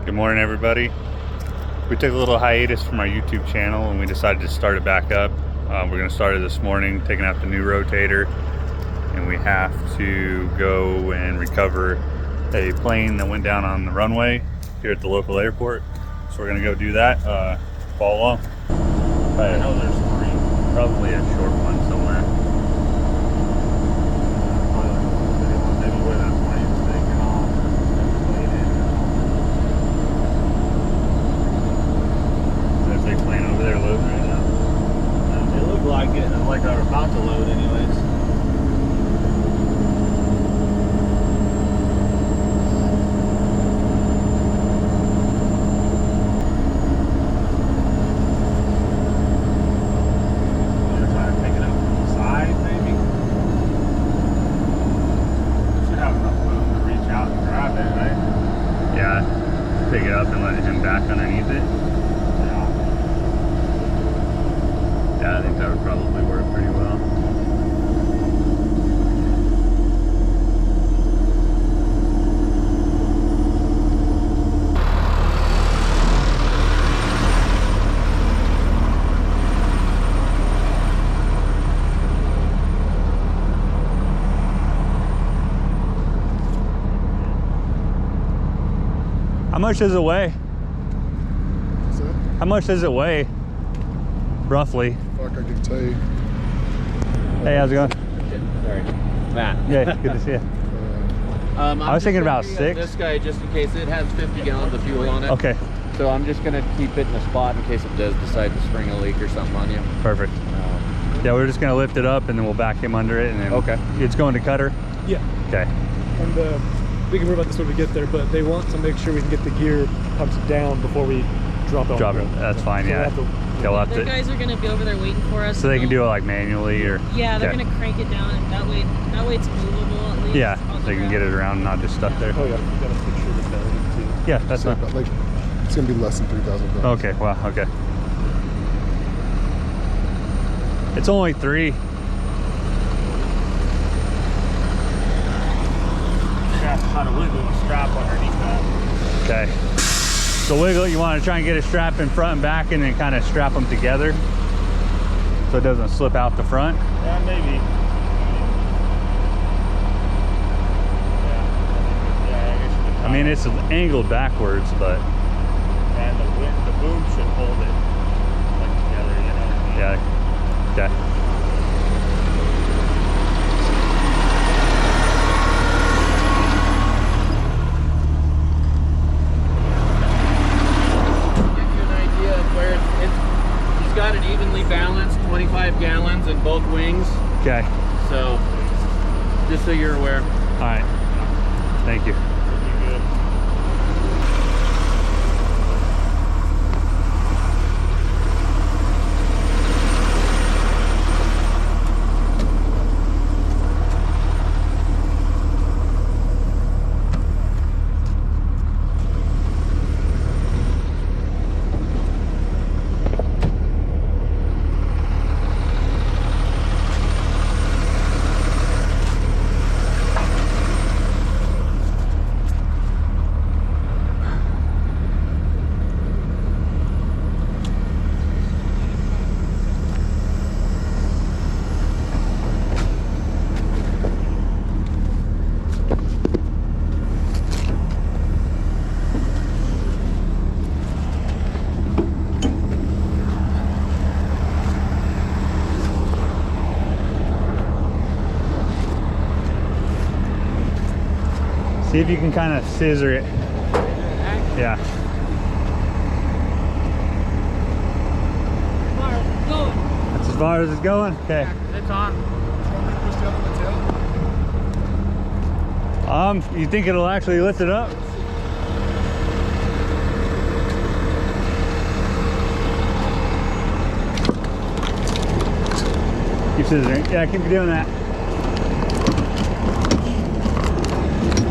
Good morning, everybody. We took a little hiatus from our YouTube channel and we decided to start it back up. We're going to start it this morning, taking out the new rotator, and we have to go and recover a plane that went down on the runway here at the local airport. So we're going to go do that. Follow along. I know there's three, probably a short one somewhere. Maybe where that plane's taking off. Is that big plane over there loading right now? It looked like it, like they're about to load anyways. Pick it up and let him back underneath it. Yeah, I think that would probably work pretty well. How much does it weigh? What's that? How much does it weigh? Roughly. Fuck, I can tell you. Hey, how's it going? Sorry. Matt. Yeah, good to see you. I was thinking about 6. This guy, just in case, it has 50 gallons of fuel on it. Okay. So I'm just gonna keep it in a spot in case it does decide to spring a leak or something on you. Perfect. Yeah, we're just gonna lift it up and then we'll back him under it, and then okay. It's going to cutter? Yeah. Okay. And we can worry about this when we get there, but they want to make sure we can get the gear pumped down before we drop it. Drop it. That's fine. So Yeah. They'll have The guys are going to be over there waiting for us. So they can do it like manually, or yeah, they're okay. going to crank it down, and that way it's movable at least. Yeah, they can get it around, not just stuck there. Oh yeah, you got to picture the belly too. Yeah, that's So, not. but, like, it's gonna be less than 3,000 pounds. Okay. Wow. Okay. It's only 3. How to wiggle the strap underneath that. Okay. So wiggle, you want to try and get a strap in front and back, and then kind of strap them together so it doesn't slip out the front. Yeah, maybe. Yeah, I guess you could. I mean, it's angled backwards, but And the boom should hold it like together, you know. yeah. Okay. Got it evenly balanced, 25 gallons in both wings. Okay. So, just so you're aware. All right. Thank you. You're good. See if you can kind of scissor it. Yeah. That's as far as it's going? Okay. It's on. You think it'll actually lift it up? Keep scissoring. Yeah, keep doing that.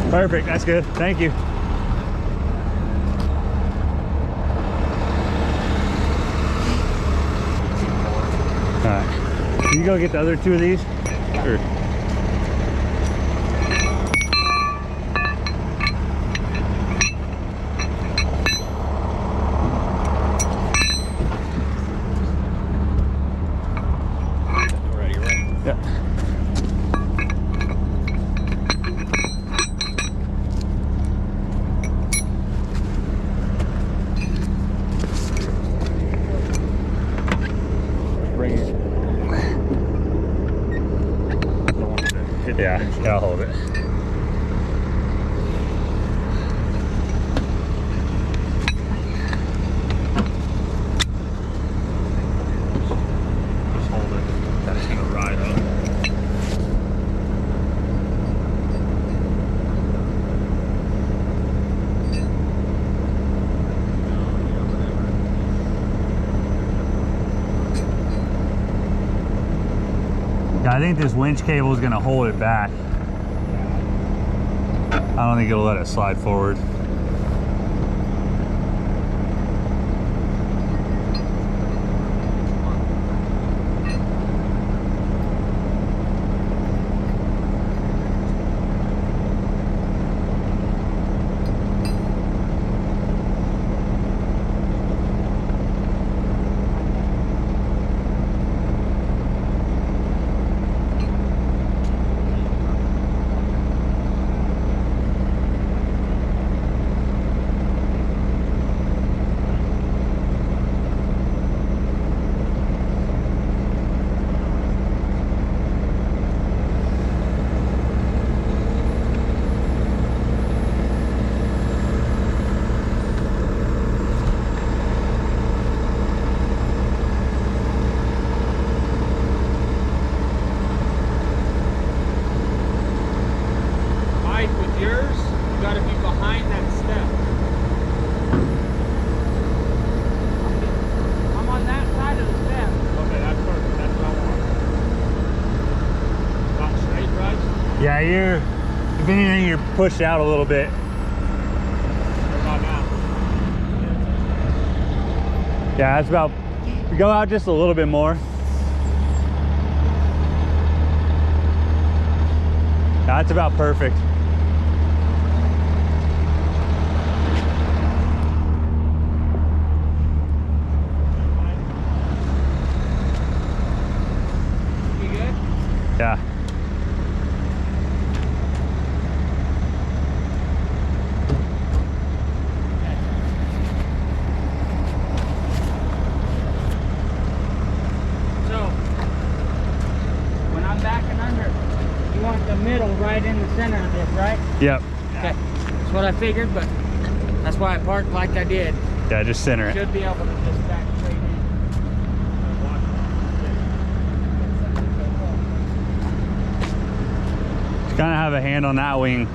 Perfect, that's good. Thank you. All right. Can you go get the other 2 of these? Sure. it. Just hold it. That's gonna ride up. Yeah, I think this winch cable is gonna hold it back. I don't think it'll let it slide forward. Yeah, if anything, you're pushed out a little bit. Yeah, that's about, go out just a little bit more. That's about perfect. You good? Yeah. Middle right in the center of this, right? Yep. Okay, that's what I figured, but that's why I parked like I did. Yeah, just center it. Should be able to just back straight in. Just kind of have a hand on that wing.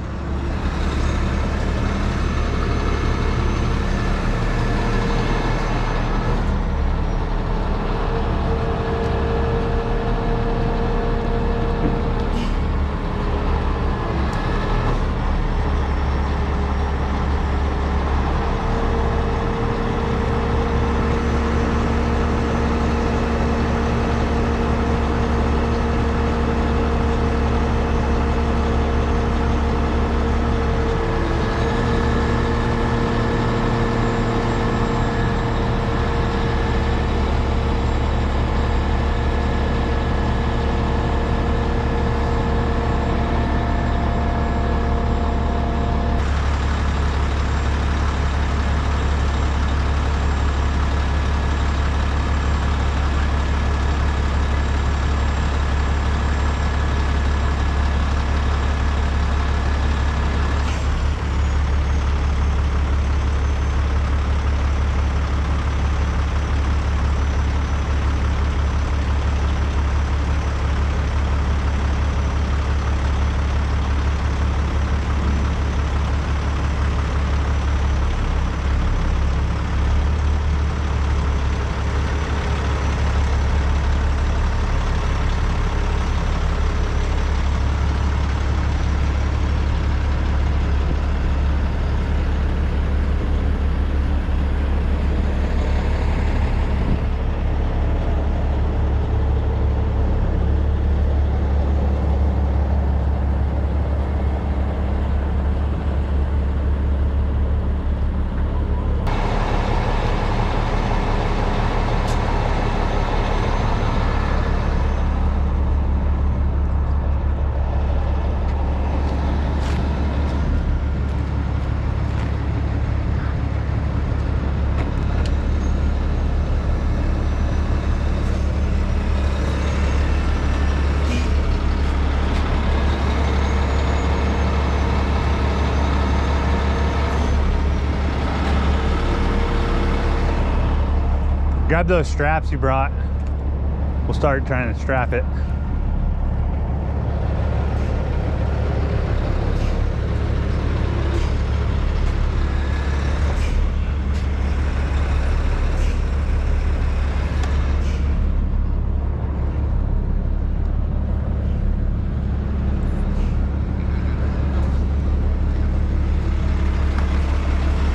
Grab those straps you brought. We'll start trying to strap it.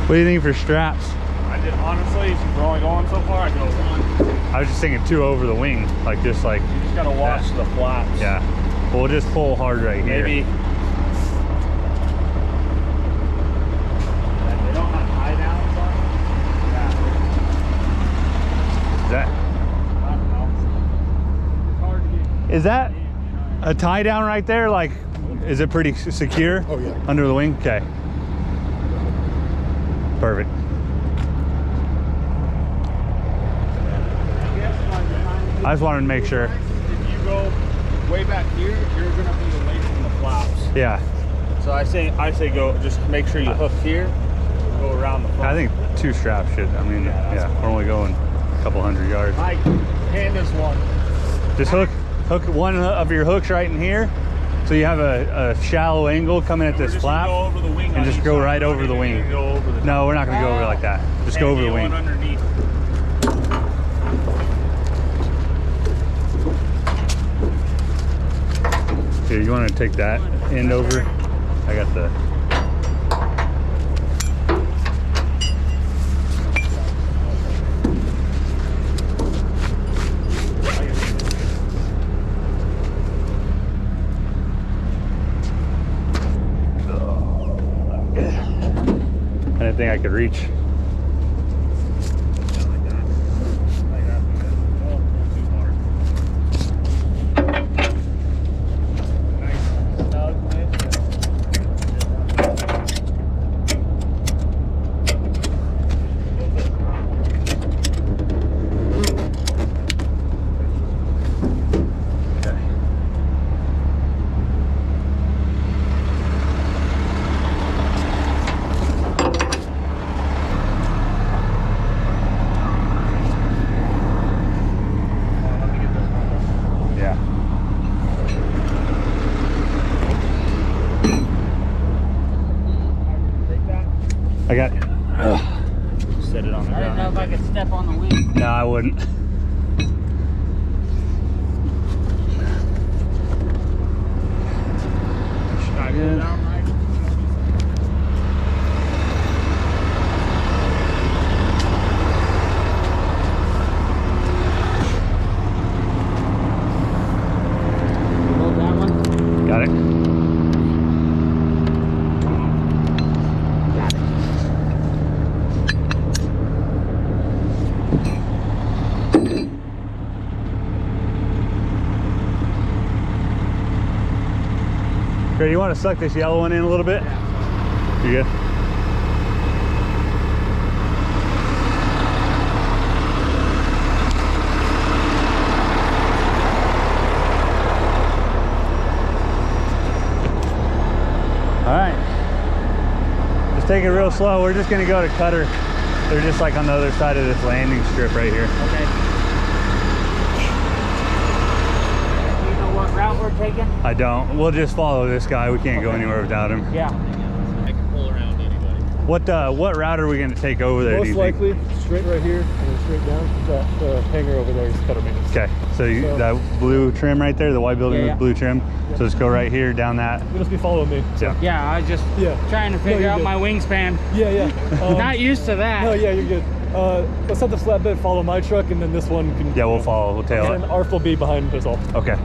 What do you think for straps? I did, honestly, since we're only going so far, I go one. I was just thinking 2 over the wing, like just like. You just gotta watch the flaps. Yeah. Well, we'll just pull hard right here. Maybe. They don't have tie downs on them. Is that? I don't know. It's hard to get. Is that a tie down right there? Like, is it pretty secure? Oh, yeah. Under the wing? Okay. Perfect. I just wanted to make sure. If you go way back here, you're gonna be away from the flaps. Yeah. So I say go. Just make sure you hook here. Go around the front. I think 2 straps should. I mean, yeah, we're only going a couple 100 yards. Mike, hand us one. Just hook one of your hooks right in here, so you have a shallow angle coming at this flap, Go over the wing and just go right over the wing. Go over the No, we're not going to go over like that. Just go over the wing. Underneath. Here, you want to take that end over? I got the. I didn't think I could reach. I got. Set it on the I didn't know ground. if I could step on the wing. No, I wouldn't. Should I go down, Mike? Hold that one. Got it. Great, you want to suck this yellow one in a little bit? Yeah. You good? All right. Just take it real slow. We're just going to go to Cutter. They're just like on the other side of this landing strip right here. Okay. Do you know what route we're taking? I don't. We'll just follow this guy. We can't go anywhere without him. Yeah. I can pull around anybody. What route are we going to take over there? do Most you think? likely straight right here and then straight down. That hangar over there is Cutter maintenance. Okay, so, that blue trim right there, the white building with blue trim. So just go right here down that. You'll just be following me. Yeah. Yeah, I was just trying to figure you're out good. my wingspan. Yeah. Not used to that. No, yeah, you're good. Let's have the flatbed follow my truck, and then this one can. Yeah, we'll follow. We'll tail And it. ARF will be behind us all. Okay.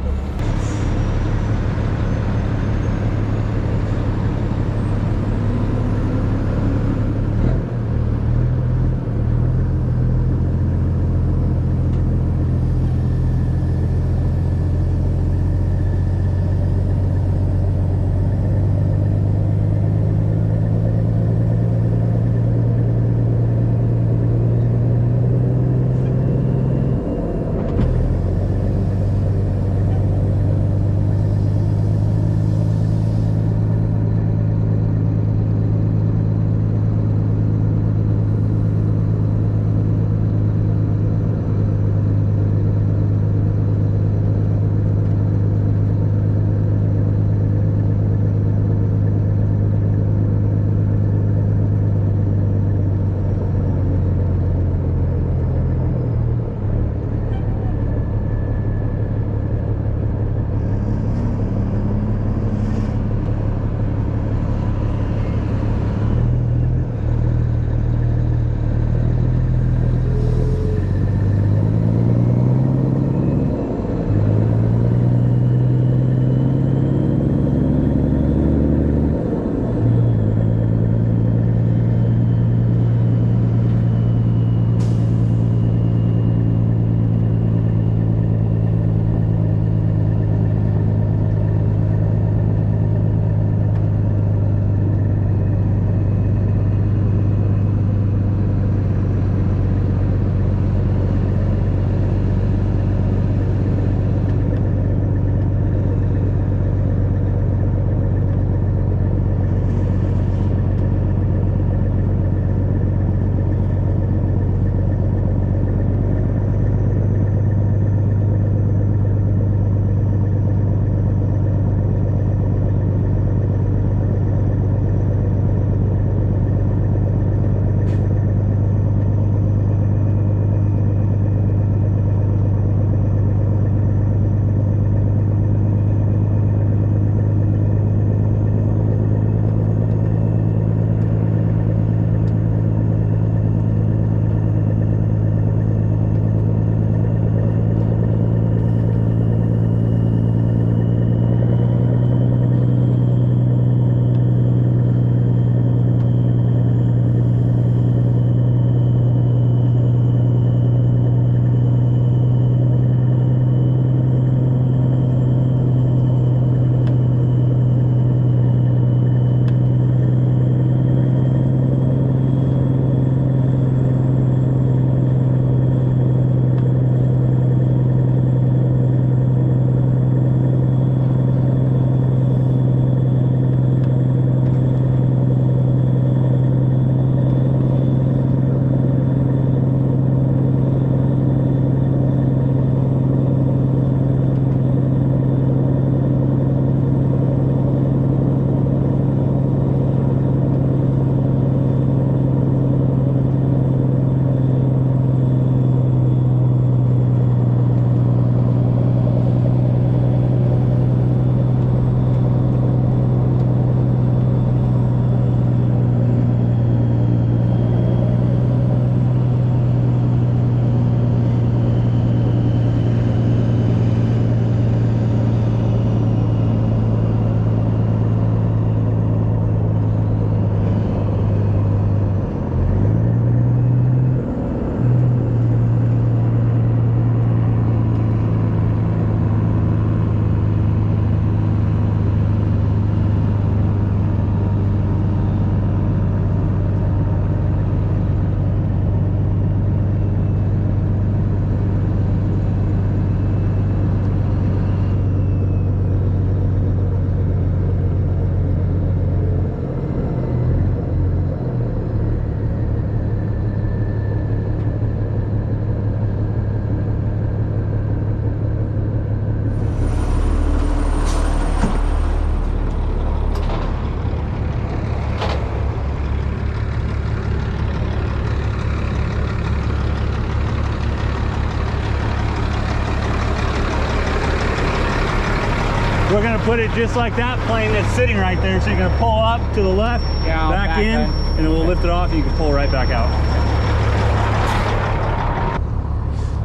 we're gonna put it just like that plane that's sitting right there. So you're gonna pull up to the left, Yeah, back in, in. and then we'll lift it off and you can pull right back out.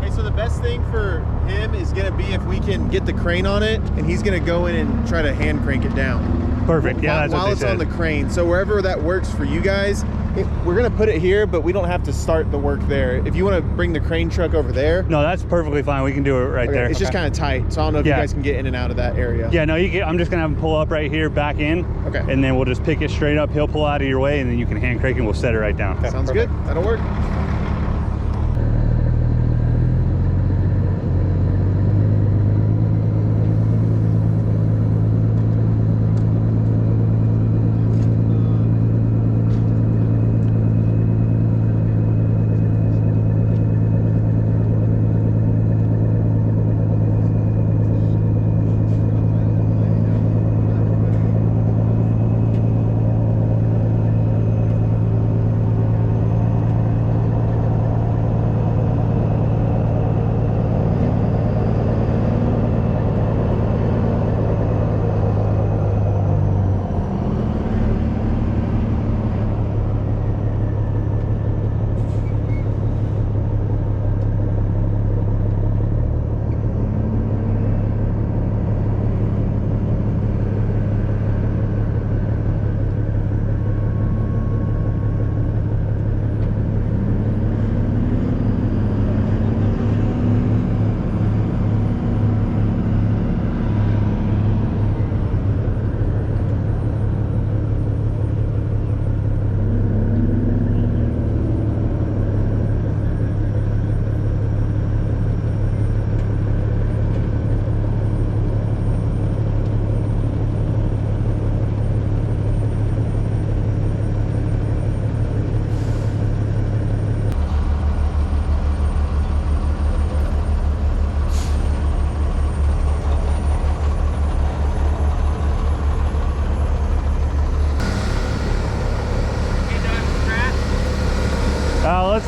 Hey, so the best thing for him is gonna be if we can get the crane on it, and he's gonna go in and try to hand crank it down. Perfect, yeah, that's while what it's they on said. the crane. So wherever that works for you guys, we're gonna put it here, but we don't have to start the work there. If you want to bring the crane truck over there, No, that's perfectly fine. We can do it right there. it's just kind of tight. So I don't know if you guys can get in and out of that area. Yeah, no, you can. I'm just gonna have him pull up right here, back in. Okay. And then we'll just pick it straight up. He'll pull out of your way, and then you can hand crank and we'll set it right down. Sounds good. That'll work.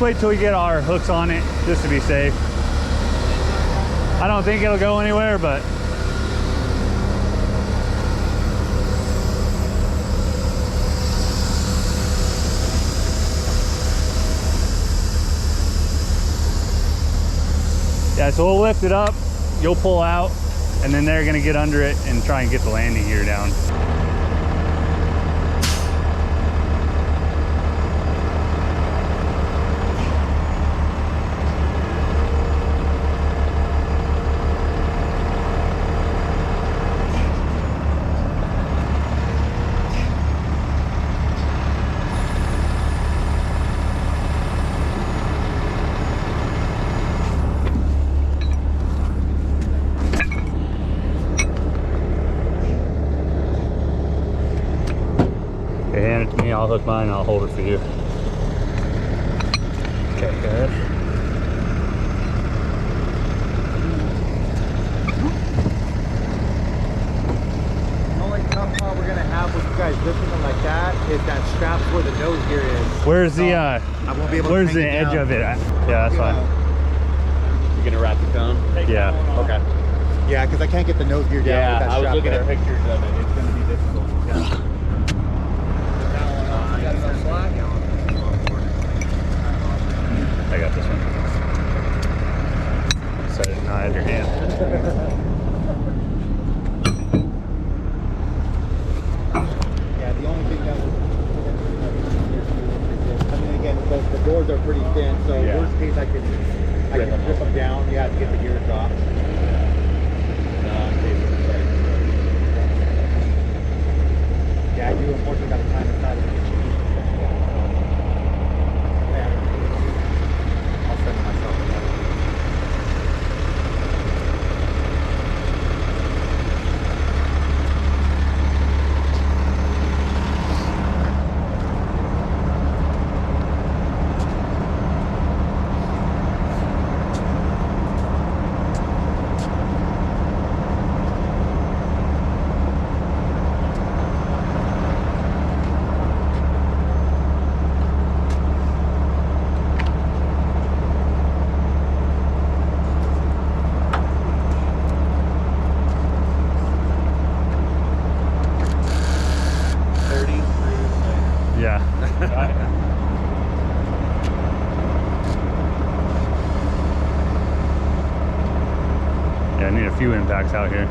Let's wait till we get our hooks on it, just to be safe. I don't think it'll go anywhere, but yeah, so we'll lift it up, you'll pull out, and then they're gonna get under it and try and get the landing gear down. Okay, hand it to me, I'll hook mine, and I'll hold it for you. Okay, good. The only tough part we're gonna have with you guys lifting them like that is that strap where the nose gear is. Where's the I won't be able to where's crank the it edge down. of it at? Yeah, that's fine. You're gonna wrap it down? Yeah. Okay. Yeah, because I can't get the nose gear down. Yeah, with that I was strap looking there. at pictures of it. It's going to be difficult. I got this one. Set it not in your hand. Yeah, the only thing that was, I mean, again, the doors are pretty thin, so worst case I can rip them down. You have to get the gears off. Yeah, I do unfortunately got to climb inside of it. I'll send it myself. Yeah. Yeah, I need a few impacts out here.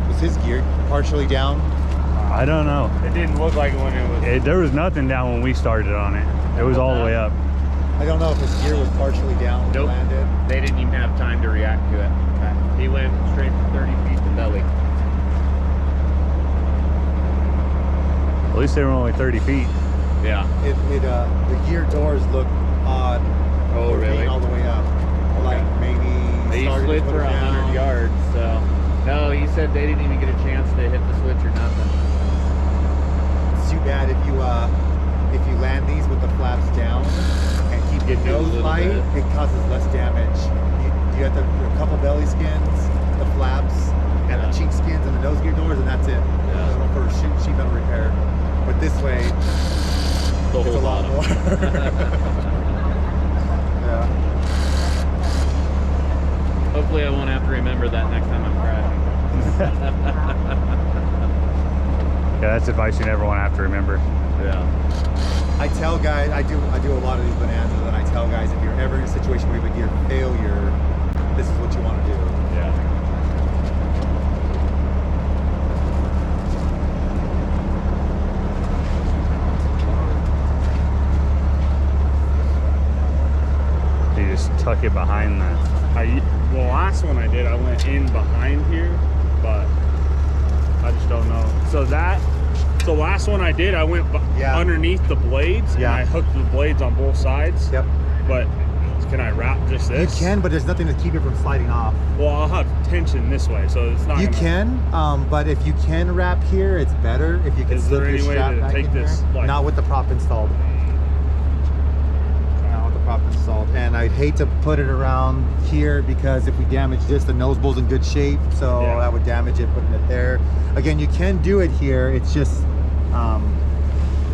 Was his gear partially down? I don't know. It didn't look like it when it was. There was nothing down when we started on it. It was all the way up. I don't know if his gear was partially down when Nope. he landed. They didn't even have time to react to it. He went straight from 30 feet to belly. At least they were only 30 feet. Yeah. The gear doors look odd. Oh, for really? being all the way up. Like maybe They started to slid put for it 100 down. yards, so. No, he said they didn't even get a chance to hit the switch or nothing. It's too bad if you land these with the flaps down and keep your Get nose nose a little light, bit. it causes less damage. You have a couple belly skins, the flaps, and the cheek skins and the nose gear doors, and that's it. Yeah. For sheet metal repair. But this way, The it's a whole lot bottom. more. Yeah. Hopefully I won't have to remember that next time I'm crashing. Yeah, that's advice you never want to have to remember. Yeah. I tell guys, I do a lot of these bonanzas, and I tell guys, if you're ever in a situation where you have a gear failure, this is what you want to do. Yeah. You just tuck it behind The last one I did, I went in behind here, but I just don't know. So the last one I did, I went Yeah. underneath the blades, Yeah. and I hooked the blades on both sides. Yep. But can I wrap just this? You can, but there's nothing to keep it from sliding off. Well, I'll have tension this way, so it's not. You gonna, can, but if you can wrap here, it's better. If you can Is slip there your any way strap to back take in this, here. like- Not with the prop installed. Not with the prop installed. And I'd hate to put it around here because if we damage this, the nose bowl's in good shape, so Yeah. that would damage it putting it there. Again, you can do it here. It's just,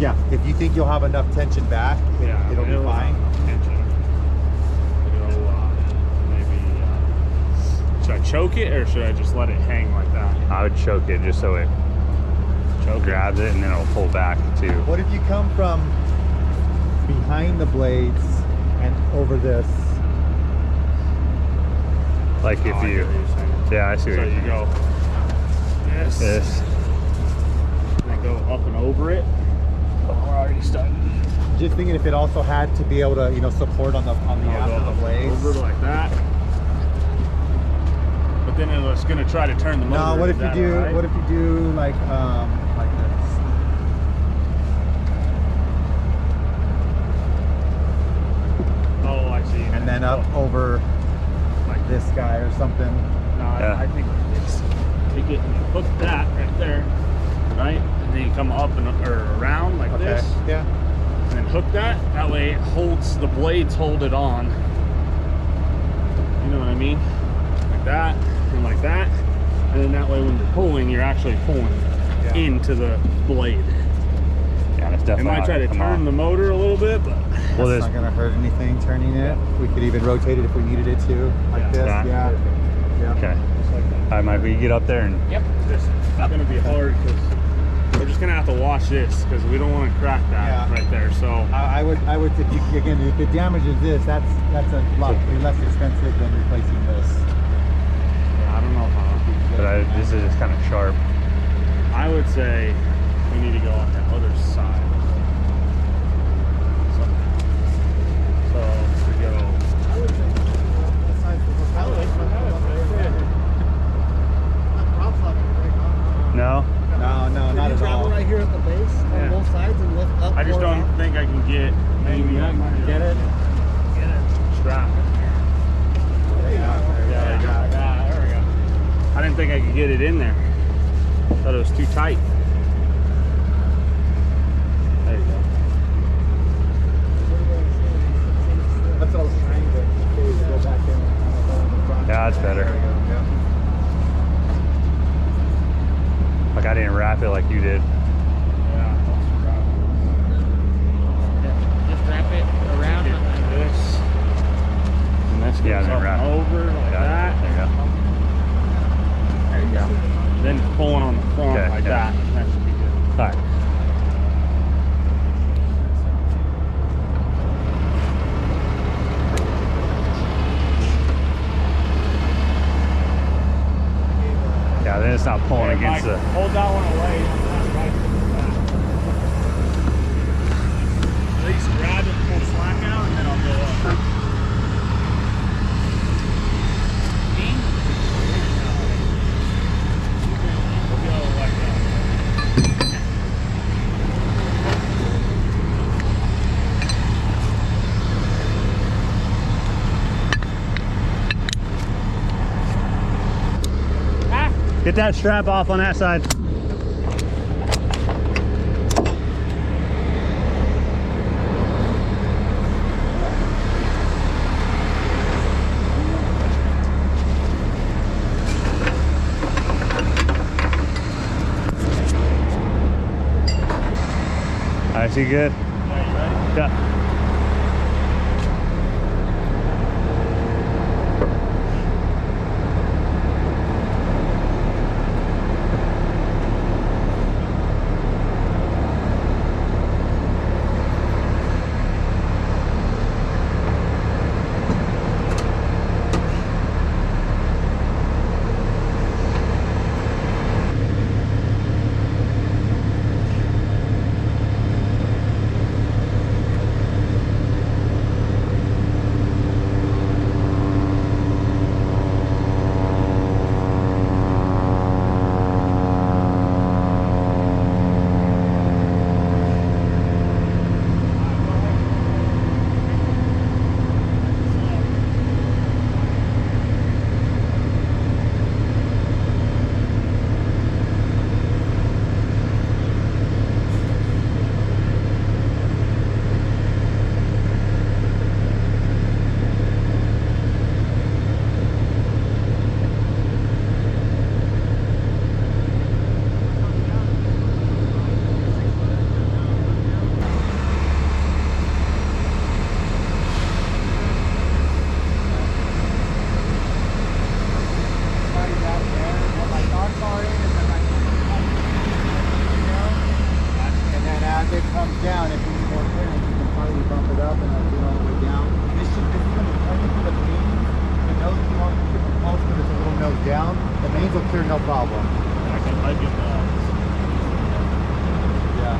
yeah, if you think you'll have enough tension back, it'll be fine. Tension. Should I choke it or should I just let it hang like that? I would choke it just so it grabs it and then it'll pull back too. What if you come from behind the blades and over this? Like if Oh, I you, get what you're saying. yeah, I see what So you're you saying. go this, This. and then go up and over it. Oh, we're already starting. Just thinking if it also had to be able to, support on the aft of the blades. Over like that. But then it's gonna try to turn the motor. No, what if Is you that do? all right? What if you do like this? Oh, I see. And then up over like this guy or something. No, Yeah. I think it's take it and hook that right there, right? And then you come up and or around like this, Yeah. and then hook that. That way it holds the blades, hold it on. You know what I mean? Like that and like that, and then that way when you're pulling, you're actually pulling Yeah. into the blade. Yeah, that's It definitely might not try to gonna come turn off. the motor a little bit, but Well, It's this, not gonna hurt anything turning it. We could even rotate it if we needed it to, like Yeah. this. Yeah. Yeah. Yeah. okay. just like that. All right, Mike, we get up there and This is gonna be hard because we're just gonna have to wash this because we don't want to crack that Yeah. right there. So I would, if you, again, if it damages this, that's a lot less expensive than replacing this. I don't know how. but this is just kind of sharp. I would say we need to go on the other side. So we go. No? No, not at all. right here at the base Yeah. on both sides and lift up. I just or don't out. think I can get maybe Get it? strap. Yeah, there we go. I didn't think I could get it in there. Thought it was too tight. There you go. That's what I was trying to go back in. Yeah, that's better. Like I didn't wrap it like you did. Yeah. Just wrap it around. This. it's not pulling against the. Hold that one away. At least grab it, pull slack out, and then I'll go up. We'll go like that. Get that strap off on that side. I see good. Yeah. Down, the mains will clear no problem. I get that. Yeah.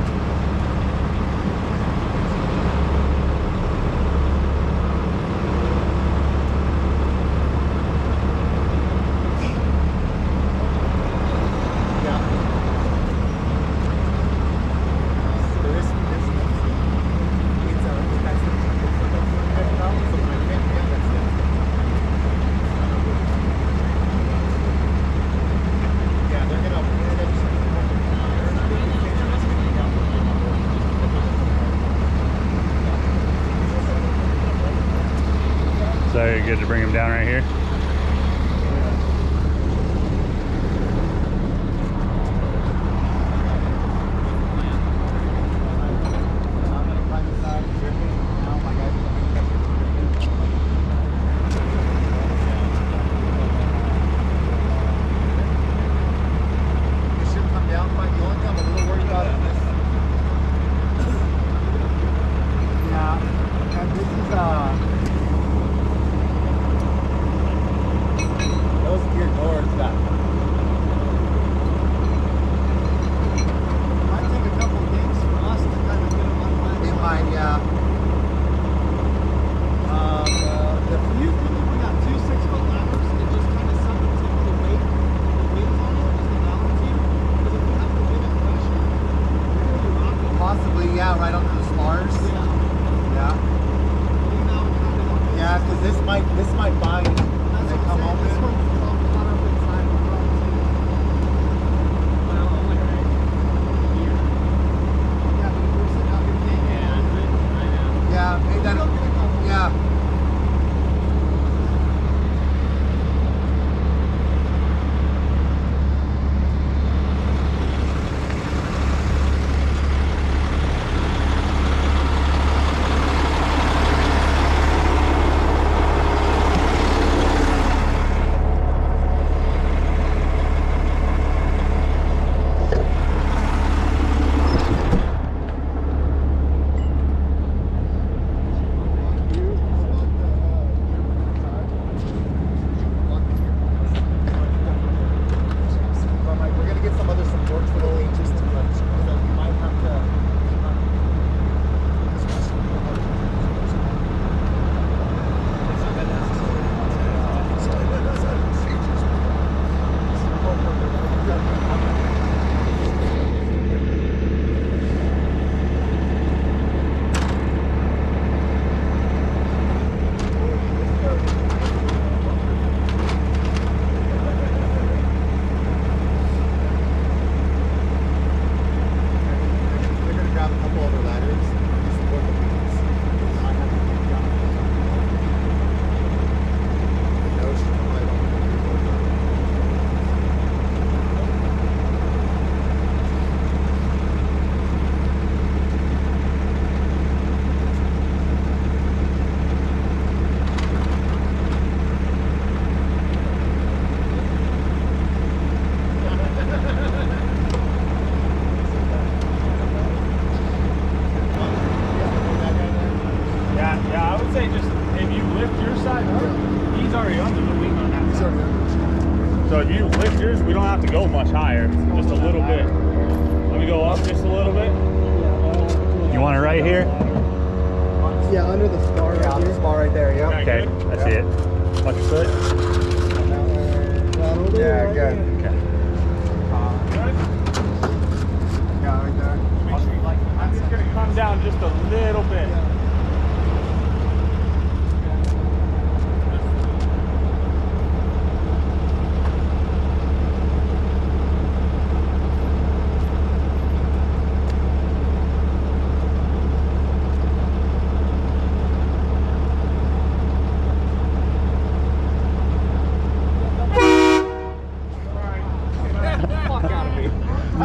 So you're good to bring them down right here? say just if you lift your side up, he's already under the wing on that side. So if you lift yours, we don't have to go much higher, just a little bit. Let me go up just a little bit. You want it right here? Yeah, under the spar. Yeah, the spar right there. Yep. Okay, I see it. Watch your foot. Yeah, good. Okay. Yeah, right there. I'm just gonna come down just a little bit.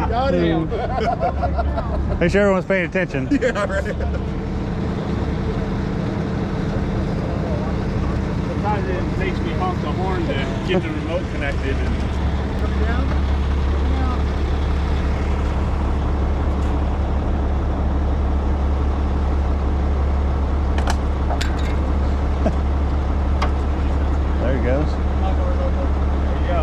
Got him. Make sure everyone's paying attention. Yeah, right. Sometimes it makes me honk the horn to get the remote connected. And There he goes. there you go.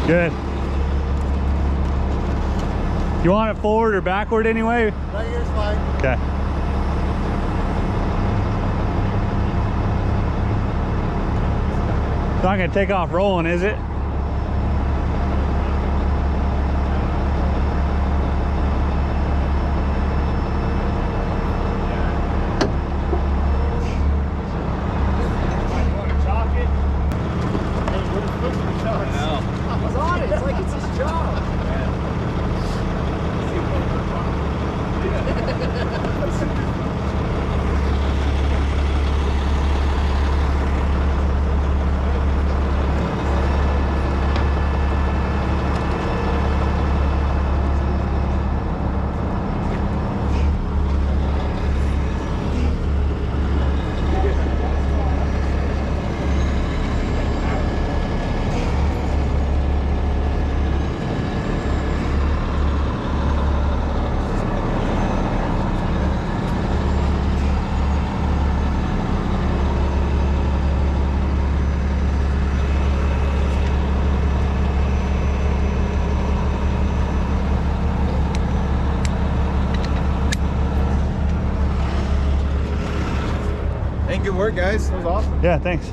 Good. You want it forward or backward anyway? Right here's fine. Okay. It's not gonna take off rolling, is it? Hey, good work, guys. That was awesome. Yeah, thanks.